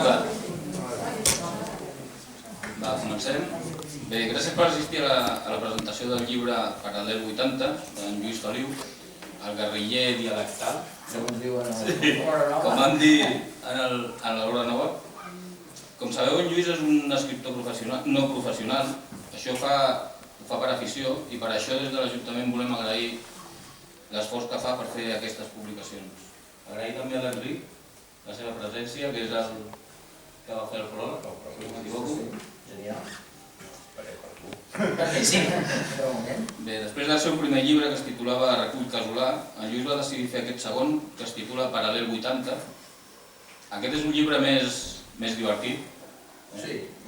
tarda. Comencem. Bé, gràcies per assistir a la presentació del llibre Paral·lel 80 d'en Lluís Feliu, el guerriller dialectal, com han dit en l'Hora Nova. Com sabeu, en Lluís és un escriptor no professional. Això ho fa per afició i per això des de l'Ajuntament volem agrair l'esforç que fa per fer aquestes publicacions. Agrair també a l'Enric la seva presència, que és el que va fer el pròleg, si no m'equivoco. Genial. Bé, després del seu primer llibre, que es titulava Recull casolà, en Lluís va decidir fer aquest segon, que es titula Paral·lel 80. Aquest és un llibre més divertit,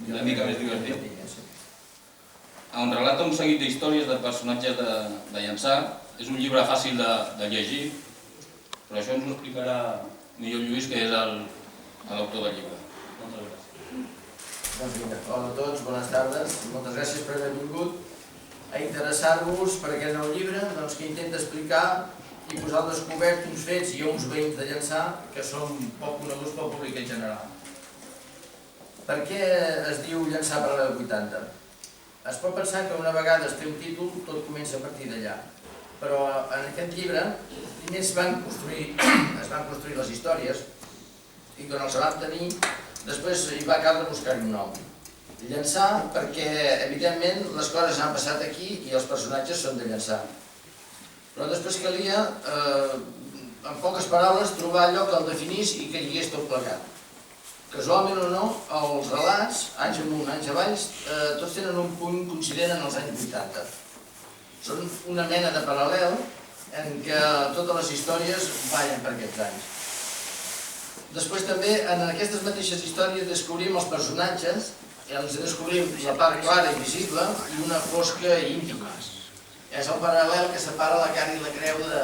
una mica més divertit, on relata un seguit d'històries de personatges de Llançà. És un llibre fàcil de llegir, però això ens ho explicarà millor Lluís, que és l'autor del llibre. Moltes gràcies. Doncs vinga, hola a tots, bones tardes. Moltes gràcies per haver vingut a interessar-vos per aquest nou llibre que intenta explicar i posar al descobert uns fets i uns veïns de Llançà que són poc coneguts pel públic en general. Per què es diu Llançà Paral·lel 80? Es pot pensar que una vegada es té un títol, tot comença a partir d'allà. Però en aquest llibre primer es van construir les històries i quan els van tenir, després hi va caldre buscar-hi un nom. Llançà perquè, evidentment, les coses han passat aquí i els personatges són de Llançà. Però després calia, en poques paraules, trobar allò que el definís i que lligués tot plegat. Casualment o no, els relats, anys amunt, anys avall, tots tenen un punt que coincident en els anys 80. Són una mena de paral·lel en què totes les històries ballen per aquests anys. Després també, en aquestes mateixes històries descobrim els personatges, els descobrim la part clara i visible i una fosca i íntima. És el paral·lel que separa la carn i la creu de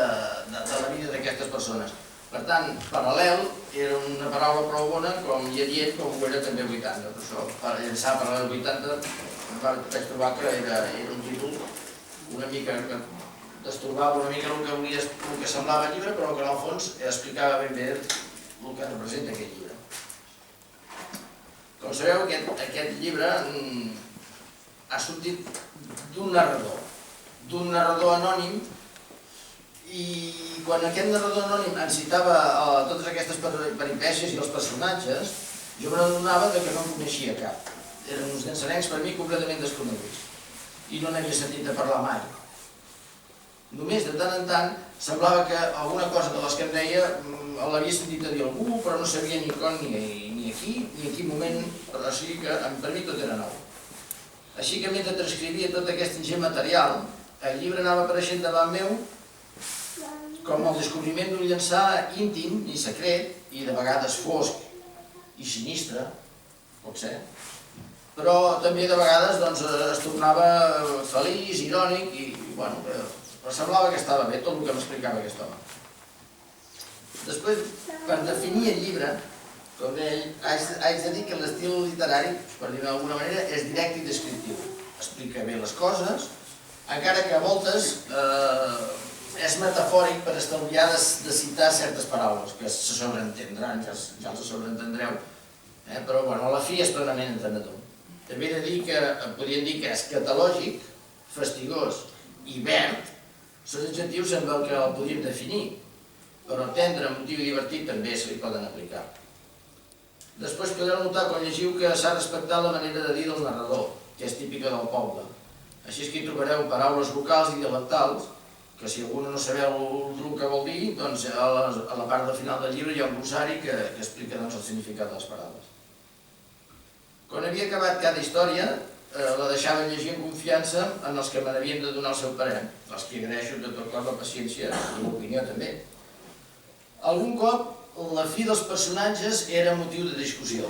la vida d'aquestes persones. Per tant, paral·lel era una paraula prou bona com i adient com ho era també 80. Per això, per Llançà Paral·lel 80, vaig trobar que era un títol una mica que destorbava una mica el que semblava el llibre, però que en el fons explicava ben bé el que representa aquest llibre. Com sabeu, aquest llibre ha sortit d'un narrador anònim, i quan aquest narrador anònim ens citava totes aquestes peripècies i els personatges, jo me n'adonava que no en coneixia cap. Eren uns llançarencs per mi completament desconeguts i no n'havia sentit a parlar mai. Només de tant en tant semblava que alguna cosa de les que em deia l'havia sentit a dir algú, però no sabia ni com ni aquí, ni en quin moment, o sigui que per mi tot era nou. Així que mentre transcrivia tot aquest ingent material, el llibre anava apareixent davant meu com el descobriment d'un Llançà íntim i secret, i de vegades fosc i sinistre, pot ser, però també de vegades es tornava feliç, irònic i semblava que estava bé tot el que m'explicava aquest home. Després, per definir el llibre, com deia, haig de dir que l'estil literari, per dir-ho d'alguna manera, és directe i descriptiu. Explica bé les coses, encara que a voltes és metafòric per estalviar de citar certes paraules, que se sobreentendran, ja els sobreentendreu, però a la fi és plenament entenedor. També he de dir que podríem dir que és catalògic, fastigós i verd, són adjectius amb el que el podríem definir, però tendre, emotiu i divertit també se li poden aplicar. Després podreu notar quan llegiu que s'ha respectat la manera de dir del narrador, que és típica del poble. Així és que hi trobareu paraules vocals i dialectals, que si algú no sabeu el que vol dir, doncs a la part final del llibre hi ha un glossari que explica el significat de les paraules. Quan havia acabat cada història, la deixava llegir amb confiança en els que me n'havien de donar el seu parer, els que agraeixo de tot cor la paciència i l'opinió també. Algun cop la fi dels personatges era motiu de discussió.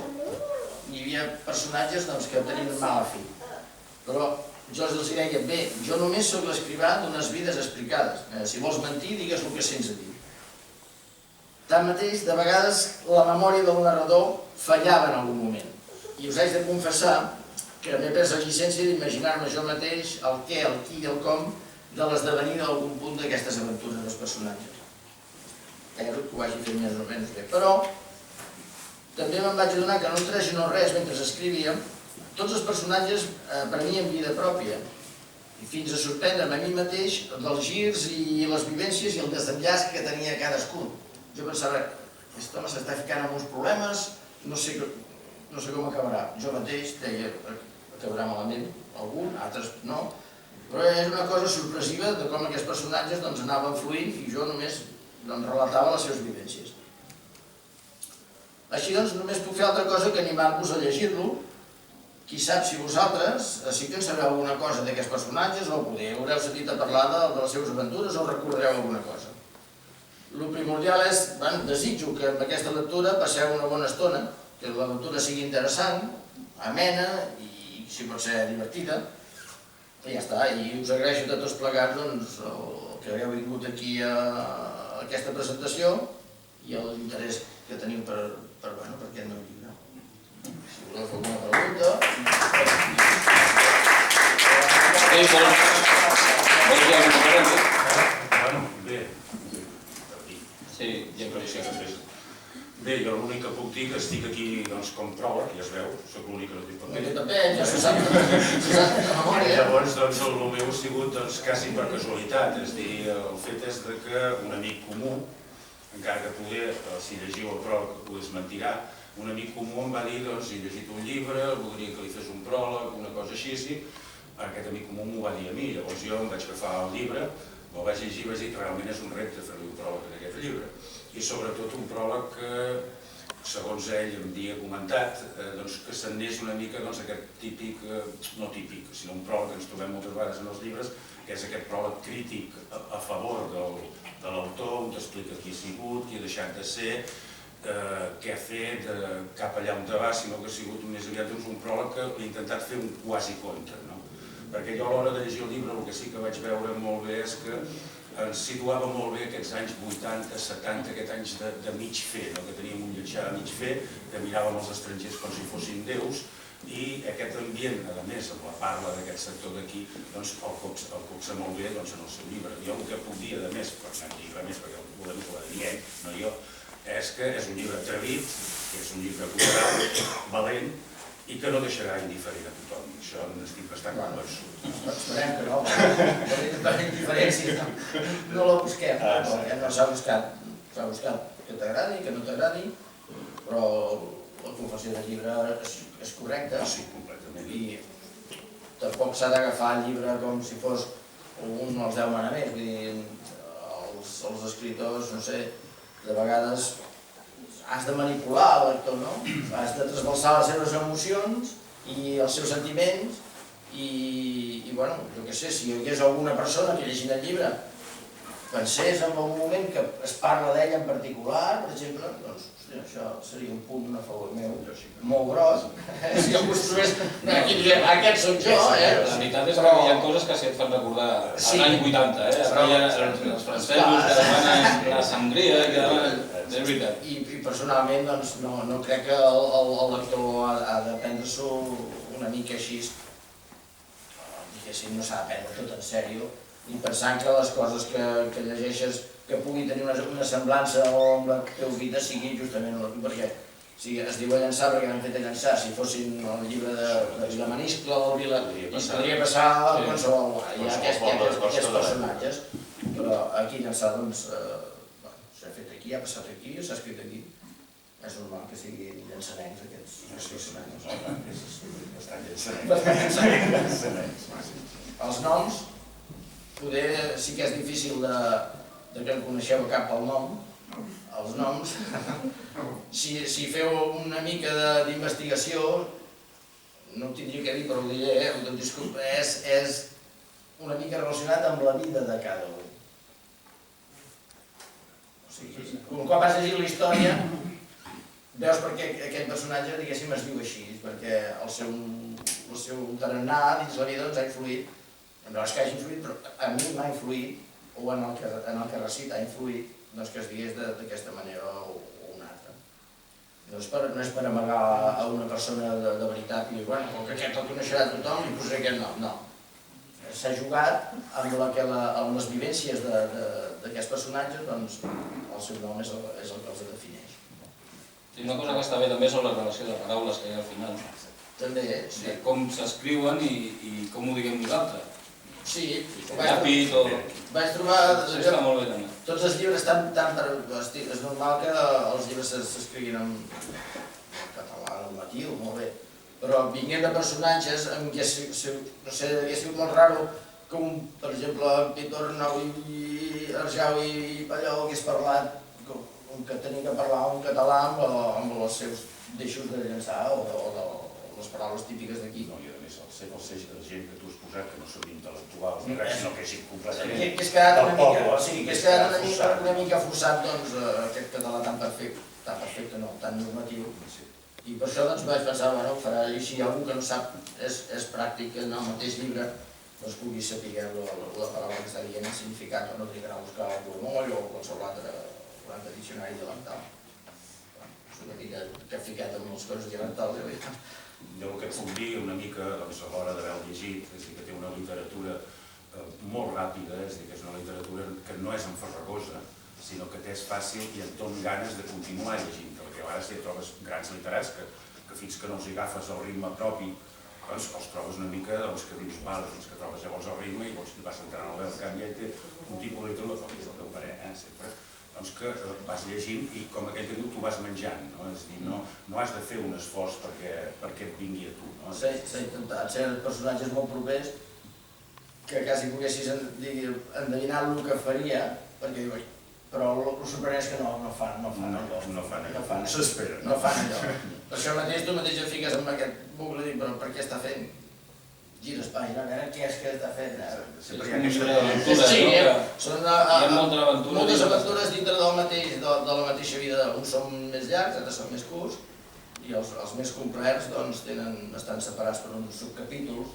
Hi havia personatges que tenien mala fi. Però jo els deia, bé, jo només soc l'escrivà d'unes vides explicades. Si vols mentir, digues el que sents a dir. Tanmateix, de vegades la memòria del narrador fallava en algun moment. I us haig de confessar que m'he pres la llicència d'imaginar-me jo mateix el què, el qui i el com de l'esdevenir d'algun punt d'aquestes aventures dels personatges. Espero que ho hagi fet més o menys bé. Però també me'n vaig adonar que no em treixo res mentre escrivia. Tots els personatges prenien vida pròpia, i fins a sorprendre'm a mi mateix dels girs i les vivències i el desenllaç que tenia cadascun. Jo pensava, aquest home s'està ficant en uns problemes, no sé com acabarà. Jo mateix deia, acabarà malament algun, altres no, però és una cosa sorpresiva de com aquests personatges anaven fluint i jo només relatava les seves vivències. Així doncs, només puc fer altra cosa que animar-vos a llegir-lo. Qui sap si vosaltres sí que en sabeu alguna cosa d'aquests personatges o haureu sentit a parlar de les seves aventures o recordareu alguna cosa. El primordial és, desitjo que amb aquesta lectura passeu una bona estona, que la lectura sigui interessant, amena i, si pot ser, divertida. I ja està, i us agraeixo de tots plegats el que hagueu vingut aquí a aquesta presentació i l'interès que teniu per aquest meu llibre. Si voleu fer alguna pregunta... Bé. Sí, ja per això. Bé, jo l'únic que puc dir que estic aquí com pròleg, ja es veu, soc l'únic que no tinc paper. Jo també, ja se sap de memòria. Llavors, el meu ha sigut quasi per casualitat, és a dir, el fet és que un amic comú, encara que poder, si llegiu el pròleg ho desmentirà, un amic comú em va dir, he llegit un llibre, voldria que li fes un pròleg, una cosa així, aquest amic comú m'ho va dir a mi, llavors jo em vaig agafar el llibre, me'l vaig llegir i vaig dir que realment és un repte fer-li un pròleg en aquest llibre. I sobretot un pròleg que, segons ell em havia comentat, que s'anés una mica aquest típic, no típic, sinó un pròleg que ens trobem moltes vegades en els llibres, que és aquest pròleg crític a favor de l'autor, on t'explica qui ha sigut, qui ha deixat de ser, què ha fet, cap allà on te va, sinó que ha sigut més aviat un pròleg que he intentat fer un quasi conte. Perquè jo a l'hora de llegir el llibre el que sí que vaig veure molt bé és que ens situava molt bé aquests anys 80, 70, aquests anys de mig fer, que teníem un lletjar de mig fer, que miràvem els estrangers com si fossin déus, i aquest ambient, a més, amb la parla d'aquest sector d'aquí, el coxa molt bé en el seu llibre. Jo el que puc dir, a més, per no dir res més, perquè el volem que ho diguem, no jo, és que és un llibre atrevit, que és un llibre cultural, valent, i que no deixarà indiferent a tothom. Això n'estic bastant convençut. Esperem que no, perquè la indiferència no la busquem, no s'ha buscat que t'agradi, que no t'agradi, però la confessió del llibre és correcta. Sí, completament. I tampoc s'ha d'agafar el llibre com si fos un dels 10 manaments, vull dir, els escriptors, no sé, de vegades has de manipular el lector, no? Has de trasbalsar les seves emocions i els seus sentiments i, bueno, jo què sé, si hi hagués alguna persona que llegint el llibre pensés en algun moment que es parla d'ella en particular, per exemple, doncs, això seria un punt a favor meu molt gros. Si em construís, aquest soc jo, La veritat és que hi ha coses que et fan recordar l'any 80, els francesos que demanen la sangria, que demanen... És veritat. I personalment no crec que el lector ha de prendre-s'ho una mica així, diguéssim, no s'ha de prendre tot en sèrio, i pensant que les coses que llegeixes que puguin tenir una semblança amb la teva vida sigui justament el perquè si es diu a llançar perquè m'han fet a llançar, si fossin el llibre de Vilamaniscle o el Vila, podria passar a qualsevol, hi ha aquests personatges, però aquí llançar doncs s'ha fet aquí, ha passat aquí, s'ha escrit aquí, és normal que siguin llançaments aquests personatges. Bastant llançaments. Els noms, poder sí que és difícil que en coneixeu cap pel nom, els noms, si feu una mica d'investigació, no ho tindria que dir però ho diré, és una mica relacionat amb la vida de cada un. O sigui, un cop has llegit la història, veus per què aquell personatge, diguéssim, es diu així, perquè el seu tarannà dins la vida ha influït. No és que hagi influït, però a mi m'ha influït, o en el que recita ha influït, que es digués d'aquesta manera o una altra. No és per amagar a una persona de veritat i dir, bueno, com que aquest el coneixerà tothom, li posaré aquest nom. No. S'ha jugat amb les vivències d'aquests personatges, doncs el seu nom és el que els defineix. I una cosa que està bé també són la relació de paraules que hi ha al final. També, sí. Com s'escriuen i com ho diguem nosaltres. Sí, Llapis o... vaig trobar... Això està molt bé també. Tots els llibres estan tan per... És normal que els llibres s'escriguin en català normatiu, molt bé. Però vinguent de personatges en què, no sé, hauria sigut molt raro com, per exemple, en Pitor Arnau i Arjau i Palló hagués parlat que tenia que parlar un català amb els seus deixos de llançar o de les paraules típiques d'aquí. No, i a més, el gent que tu has posat, que no són intel·lectuals, sinó que hagin completament Que és quedat del poble. Sí, que és quedat una mica forçat, doncs, aquest català tan perfecte, no, tan normatiu. I per això doncs vaig pensar, bueno, farà, i si algú que no sap, és pràctic que en el mateix llibre doncs pugui saber la paraula que està dient, el significat, o no trigar a buscar el Cormoll o qualsevol altre diccionari dialectal. És una mica que he ficat amb les coses dialectals, ja veig. Jo el que et puc dir una mica a l'hora d'haver llegit, és que té una literatura molt ràpida, és a dir, que és una literatura que no és enfarragosa, sinó que t'és fàcil i et dona ganes de continuar llegint, perquè a vegades hi trobes grans literats que fins que no els agafes el ritme propi, els trobes una mica que dius, fins que trobes llavors el ritme i vas entrant al veu, canvi, i té un tipus de literatura, que és el teu parer, sempre, doncs que vas llegint i com aquell que diu, tu vas menjant, és a dir, no has de fer un esforç perquè et vingui a tu. S'ha intentat ser personatges molt propers que quasi poguessis endevinar el que faria, perquè diu, però el sorprenent és que no fan allò. No fan allò, s'esperen. No fan allò. Per això mateix tu mateix et fiques en aquest bucle i dius, però per què està fent? Gires pàgina, a veure què és que està fent. És un llibre d'aventures, Sí, no? són Hi ha moltes aventures. moltes aventures dintre de la mateixa vida. Uns són més llargs, altres són més curts, i els més complets estan separats per uns subcapítols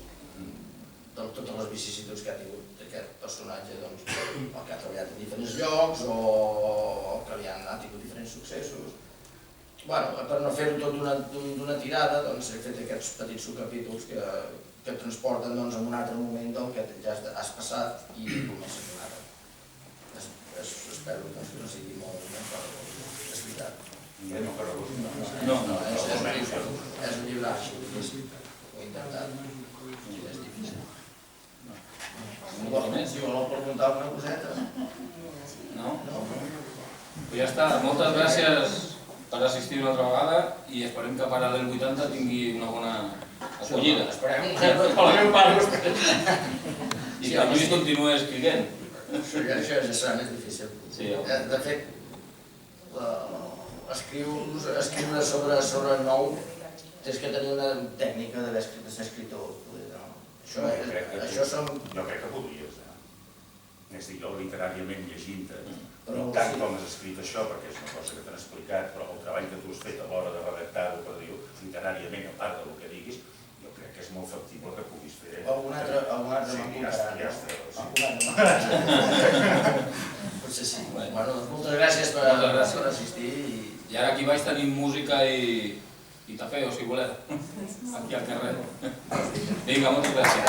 de totes les vicissituds que ha tingut aquest personatge, o que ha treballat en diferents llocs, o que ha tingut diferents successos. Per no fer-ho tot d'una tirada, he fet aquests petits subcapítols que et transporten en un altre moment del que ja has passat i comences un altre. Espero que no sigui molt explicat. No, és un llibre àgil, ho he intentat, és difícil. Vol preguntar alguna coseta? No? Ja està, moltes gràcies per assistir una altra vegada i esperem que Paral·lel 80 tingui una bona acollida. Esperem un paros. I que el Lluís continuï escrivint. Això ja serà més difícil. De fet, escriure sobre nou tens que tenir una tècnica de ser escriptor. Això som... Jo crec que podries, és a dir, jo literàriament llegint-te, Però no tant com has escrit això, perquè és una cosa que t'han explicat, però el treball que tu has fet a l'hora de redactar-ho, per dir-ho, literàriament, a part del que diguis, jo crec que és molt factible que puguis fer... Algun altre m'ha potser sí. Moltes gràcies per assistir. I ara aquí baix tenim música i tapeo, si voleu, aquí al carrer. Vinga, moltes gràcies.